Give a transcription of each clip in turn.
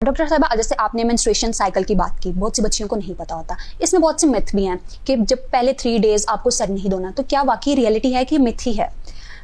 Doctor साहबा, जैसे आपने मेंस्ट्रुएशन साइकिल की बात की, बहुत सी बच्चियों को नहीं पता होता। इसमें बहुत से मिथ भी हैं कि जब पहले 3 डेज आपको सर नहीं धोना, तो क्या वाकई रियलिटी है कि मिथ ही है?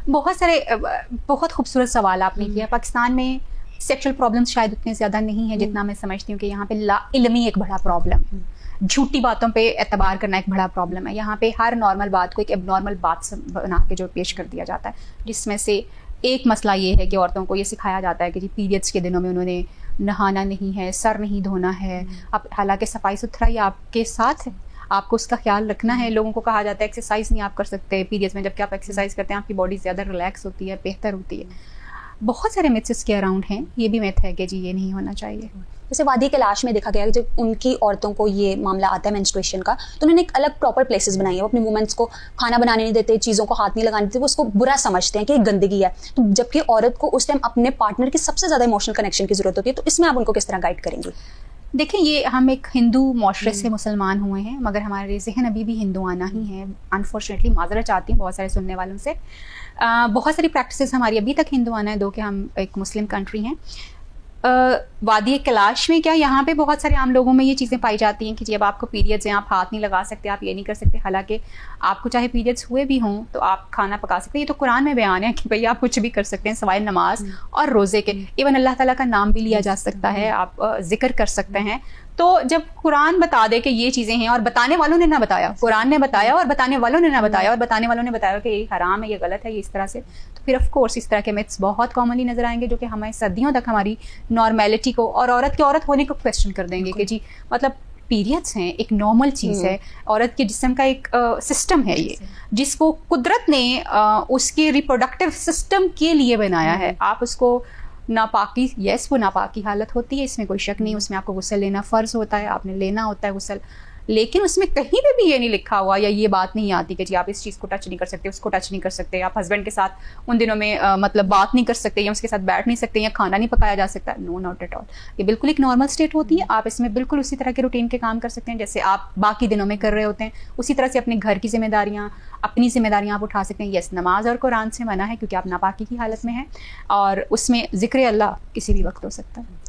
बहुत खूबसूरत सवाल आपने किया। पाकिस्तान में सेक्सुअल प्रॉब्लम्स शायद उतने ज़्यादा नहीं है जितना मैं समझती हूँ कि यहाँ पे लाइल्मी एक बड़ा प्रॉब्लम है। झूठी बातों पे एतबार करना एक बड़ा प्रॉब्लम है। यहाँ पे हर नॉर्मल बात को एक एबनॉर्मल बात बना के जो पेश कर दिया जाता है, जिसमें से एक मसला ये है कि औरतों को ये सिखाया जाता है कि जी पीरियड्स के दिनों में उन्होंने नहाना नहीं है, सर नहीं धोना है। अब हालांकि सफाई सुथराई आपके साथ है, आपको उसका ख्याल रखना है। लोगों को कहा जाता है एक्सरसाइज नहीं आप कर सकते पीरियड्स में, जबकि आप एक्सरसाइज करते हैं आपकी बॉडी ज़्यादा रिलैक्स होती है, बेहतर होती है। बहुत सारे मिथ्स इसके अराउंड हैं। ये भी मिथ है कि जी ये नहीं होना चाहिए। जैसे वादी कैलाश में देखा गया कि जब उनकी औरतों को ये मामला आता है मेंस्ट्रुएशन का, तो उन्होंने एक अलग प्रॉपर प्लेसेस बनाई है। वो अपनी वुमेन्स को खाना बनाने नहीं देते, चीज़ों को हाथ नहीं लगाने देते, वो उसको बुरा समझते हैं कि एक गंदगी है। तो जबकि औरत को उस टाइम अपने पार्टनर की सबसे ज़्यादा इमोशनल कनेक्शन की जरूरत होती है, तो इसमें आप उनको किस तरह गाइड करेंगे? देखिए, ये हम एक हिंदू मुआशरे से मुसलमान हुए हैं, मगर हमारे जहन अभी भी हिंदुआना ही है। अनफॉर्चुनेटली माजरत चाहती हूँ बहुत सारे सुनने वालों से। बहुत सारी प्रैक्टिसेस हमारी अभी तक हिंदुआना है, दो कि हम एक मुस्लिम कंट्री हैं। वादी कैलाश में क्या, यहाँ पे बहुत सारे आम लोगों में ये चीज़ें पाई जाती हैं कि जब आपको पीरियड्स हैं आप हाथ नहीं लगा सकते, आप ये नहीं कर सकते। हालांकि आपको चाहे पीरियड्स हुए भी हों तो आप खाना पका सकते हैं। ये तो कुरान में बयान है कि भाई आप कुछ भी कर सकते हैं सिवाय नमाज और रोज़े के। इवन अल्लाह ताला का नाम भी लिया जा सकता है, आप जिक्र कर सकते हैं। तो जब कुरान बता दे कि ये चीज़ें हैं और बताने वालों ने ना बताया, कुरान ने बताया और बताने वालों ने ना बताया, और बताने वालों ने बताया कि ये हराम है, ये गलत है, ये इस तरह से, तो फिर ऑफ कोर्स इस तरह के मिथ्स बहुत कॉमनली नजर आएंगे जो कि हमें सदियों तक हमारी नॉर्मेलिटी को और औरत के औरत होने को क्वेश्चन कर देंगे कि जी मतलब पीरियड्स हैं एक नॉर्मल चीज़ है, औरत के जिस्म का एक सिस्टम है ये, जिसको कुदरत ने उसके रिप्रोडक्टिव सिस्टम के लिए बनाया है। आप उसको नापाकी, यस वो नापाकी हालत होती है, इसमें कोई शक नहीं, उसमें आपको गुस्ल लेना फ़र्ज़ होता है, आपने लेना होता है गुस्ल। लेकिन उसमें कहीं पे भी ये नहीं लिखा हुआ या ये बात नहीं आती कि जी आप इस चीज़ को टच नहीं कर सकते, उसको टच नहीं कर सकते, आप हस्बैंड के साथ उन दिनों में मतलब बात नहीं कर सकते, या उसके साथ बैठ नहीं सकते, या खाना नहीं पकाया जा सकता। No, not at all. ये बिल्कुल एक नॉर्मल स्टेट होती है। आप इसमें बिल्कुल उसी तरह के रूटीन के काम कर सकते हैं जैसे आप बाकी दिनों में कर रहे होते हैं। उसी तरह से अपने घर की जिम्मेदारियाँ, अपनी जिम्मेदारियाँ आप उठा सकते हैं। यस, नमाज और कुरान से मना है क्योंकि आप नापाकी की हालत में हैं, और उसमें ज़िक्र अल्लाह किसी भी वक्त हो सकता है।